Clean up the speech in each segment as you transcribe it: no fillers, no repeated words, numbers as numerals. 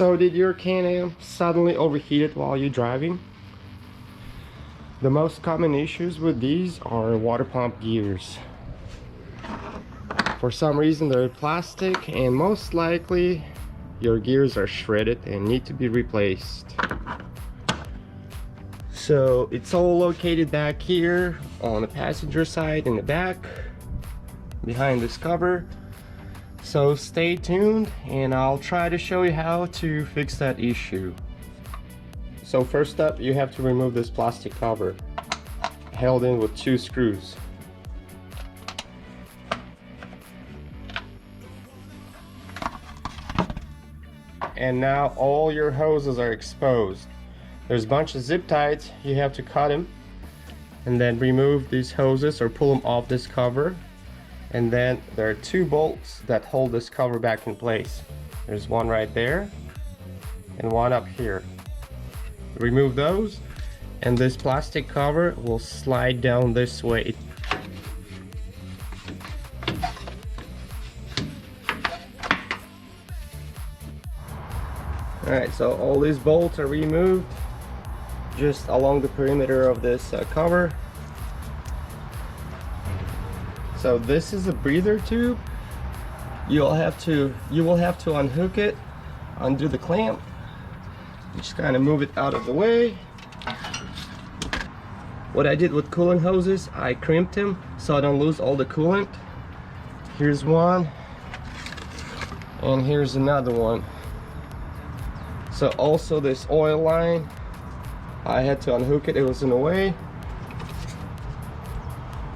So did your Can-Am suddenly overheated while you're driving? The most common issues with these are water pump gears. For some reason they're plastic, and most likely your gears are shredded and need to be replaced. So it's all located back here on the passenger side in the back behind this cover. So stay tuned and I'll try to show you how to fix that issue. So first up, you have to remove this plastic cover held in with 2 screws. And now all your hoses are exposed. There's a bunch of zip ties, you have to cut them and then remove these hoses or pull them off this cover. And then there are 2 bolts that hold this cover back in place. There's one right there and one up here. Remove those and this plastic cover will slide down this way. Alright, so all these bolts are removed just along the perimeter of this cover. So this is a breather tube. You will have to unhook it, undo the clamp. You just kind of move it out of the way. What I did with coolant hoses, I crimped them so I don't lose all the coolant. Here's one, and here's another one. So also this oil line, I had to unhook it, it was in the way.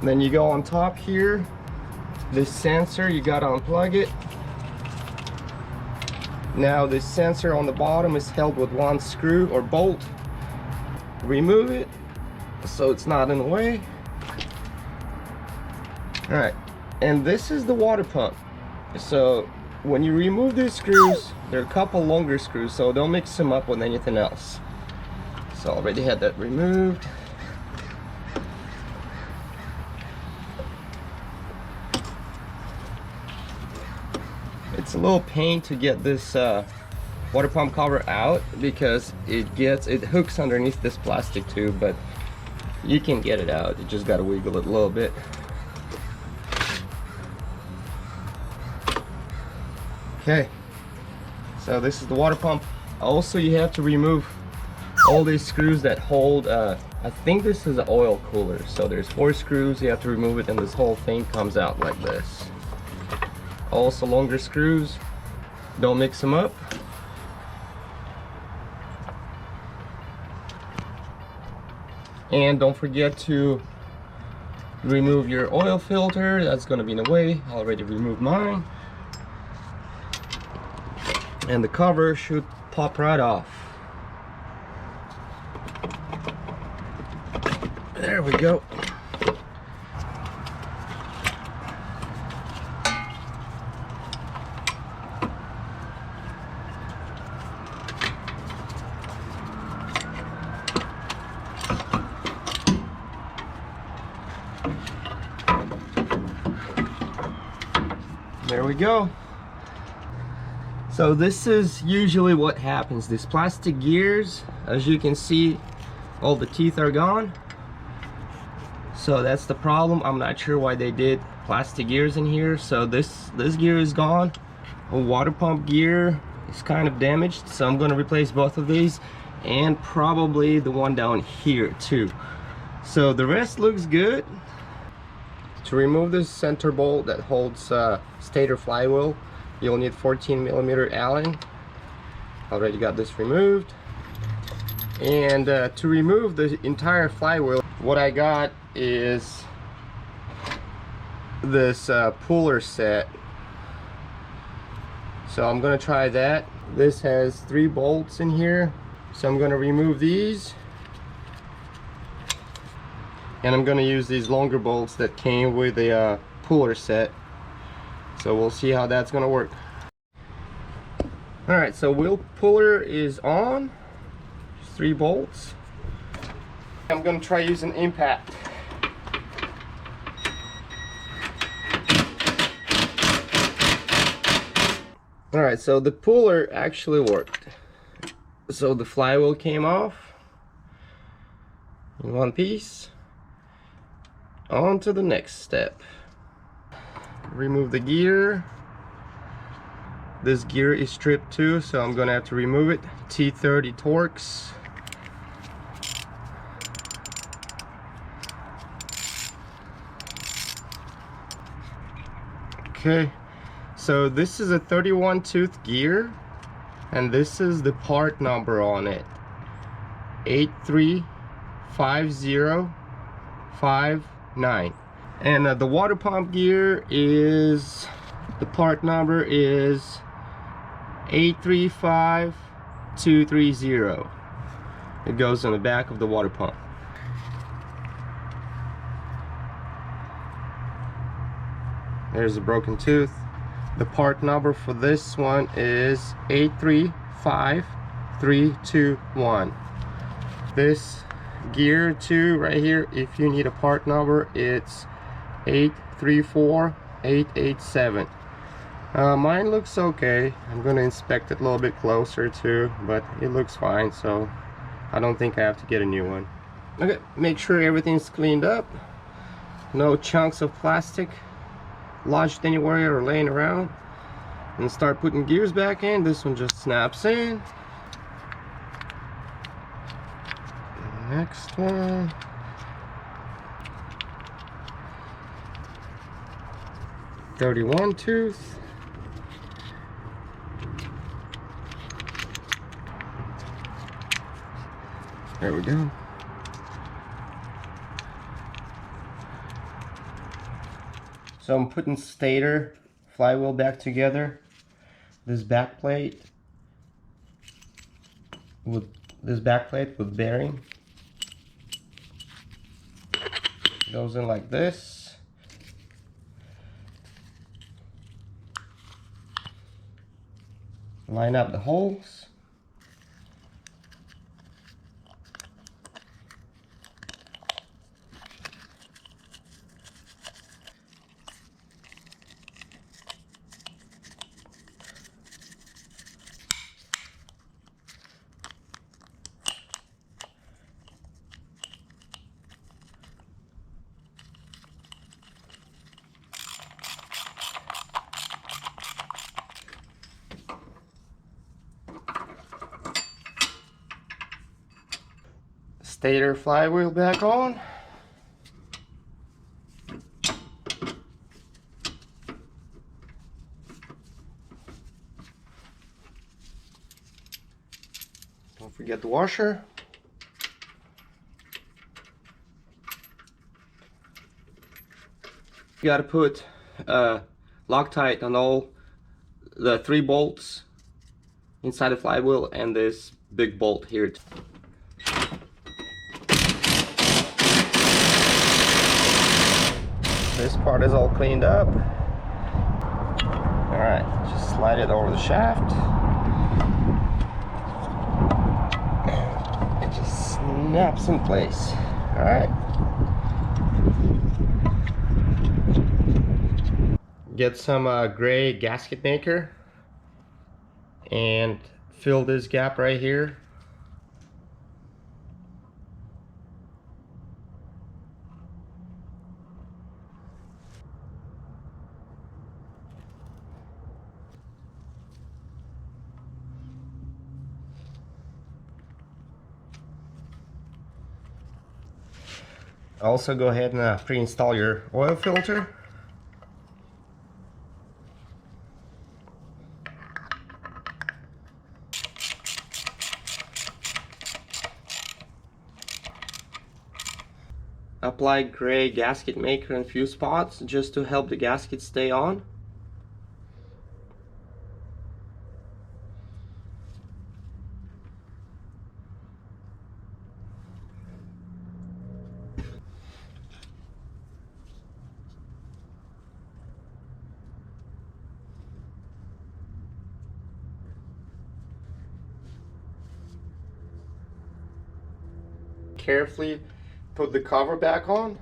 And then you go on top here, this sensor, you gotta unplug it. Now this sensor on the bottom is held with 1 screw or bolt. Remove it so it's not in the way. Alright, and this is the water pump. So when you remove these screws, there are a couple longer screws, so don't mix them up with anything else. So I already had that removed. It's a little pain to get this water pump cover out because it hooks underneath this plastic tube, but you can get it out. You just gotta wiggle it a little bit. Okay, so this is the water pump. Also, you have to remove all these screws that hold, I think this is an oil cooler. So there's 4 screws, you have to remove it and this whole thing comes out like this. Also longer screws, don't mix them up. And don't forget to remove your oil filter, that's going to be in the way. I already removed mine. And the cover should pop right off. There we go. There we go. So this is usually what happens. These plastic gears, as you can see, all the teeth are gone. So that's the problem. I'm not sure why they did plastic gears in here. So this gear is gone. A water pump gear is kind of damaged, so I'm going to replace both of these and probably the one down here too. So the rest looks good. To remove this center bolt that holds stator flywheel, you'll need 14mm Allen. Already got this removed. And to remove the entire flywheel, what I got is this puller set. So I'm gonna try that. This has 3 bolts in here, so I'm gonna remove these. And I'm gonna use these longer bolts that came with the puller set. So we'll see how that's gonna work. Alright, so wheel puller is on. 3 bolts. I'm gonna try using impact. Alright, so the puller actually worked. So the flywheel came off in one piece. On to the next step. Remove the gear. This gear is stripped too, so I'm gonna have to remove it. T30 Torx. Okay, so this is a 31 tooth gear, and this is the part number on it, 835059. And the water pump gear is, the part number is 835230. It goes on the back of the water pump. There's a broken tooth. The part number for this one is 835321. This gear too, right here, if you need a part number, it's 834887. Mine looks okay. I'm gonna inspect it a little bit closer too, but it looks fine, so I don't think I have to get a new one. Okay, make sure everything's cleaned up. No chunks of plastic lodged anywhere or laying around. And start putting gears back in. This one just snaps in. Next one. .31 tooth. There we go. So I'm putting stator flywheel back together. This back plate with bearing goes in like this. Line up the holes. Stator flywheel back on. Don't forget the washer. You gotta put Loctite on all the 3 bolts inside the flywheel and this big bolt here. This part is all cleaned up. Alright, just slide it over the shaft. It just snaps in place. Alright. Get some gray gasket maker and fill this gap right here. Also go ahead and pre-install your oil filter. Apply gray gasket maker in a few spots just to help the gasket stay on. Carefully put the cover back on.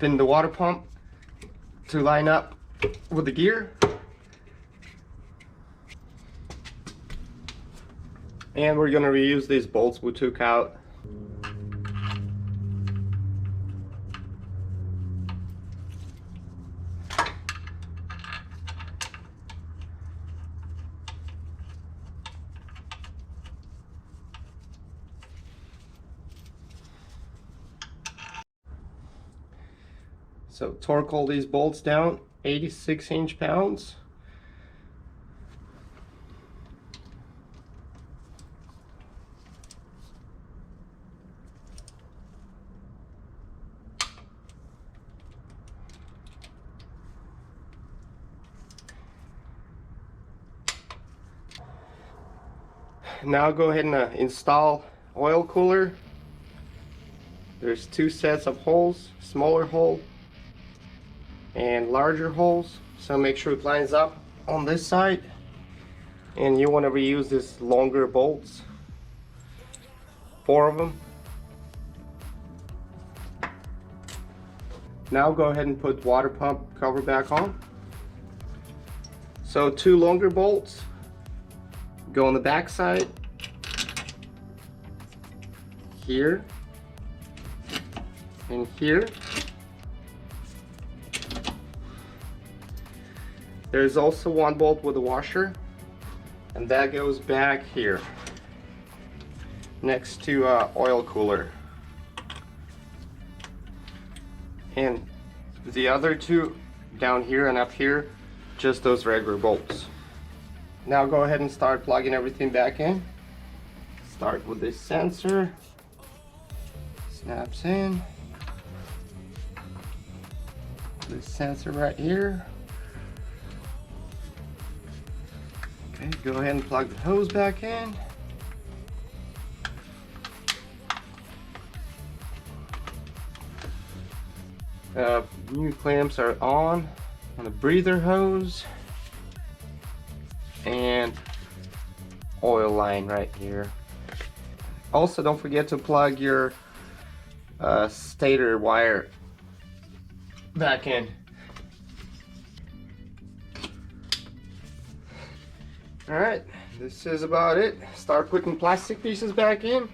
spin the water pump to line up with the gear. And we're gonna reuse these bolts we took out. So torque all these bolts down, 86 inch-pounds. Now go ahead and install oil cooler. There's two sets of holes, smaller hole and larger holes, so make sure it lines up on this side, and you want to reuse these longer bolts, 4 of them. Now go ahead and put water pump cover back on. So 2 longer bolts go on the back side here and here. There's also 1 bolt with a washer, and that goes back here next to oil cooler. And the other 2 down here and up here, just those regular bolts. Now go ahead and start plugging everything back in. Start with this sensor. Snaps in. This sensor right here. Okay, go ahead and plug the hose back in. New clamps are on the breather hose, and oil line right here. Also, don't forget to plug your stator wire back in. Alright, this is about it. Start putting plastic pieces back in.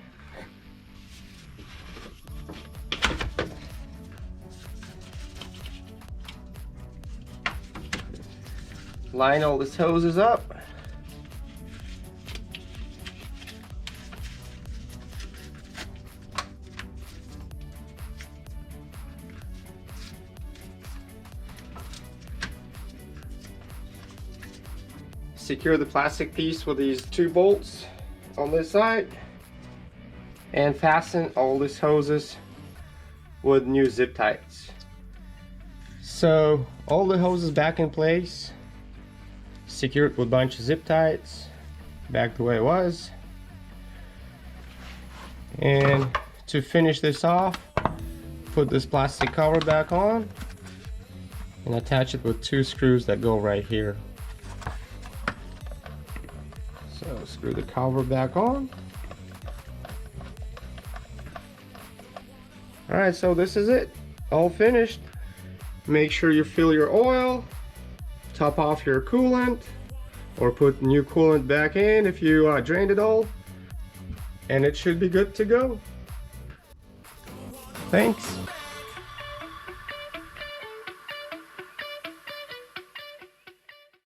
Line all these hoses up. Secure the plastic piece with these 2 bolts on this side, and fasten all these hoses with new zip ties. So all the hoses back in place, secured with a bunch of zip ties back the way it was. And to finish this off, put this plastic cover back on and attach it with 2 screws that go right here. So screw the cover back on. Alright, so this is it, all finished. Make sure you fill your oil, top off your coolant, or put new coolant back in if you drained it all, and it should be good to go. Thanks.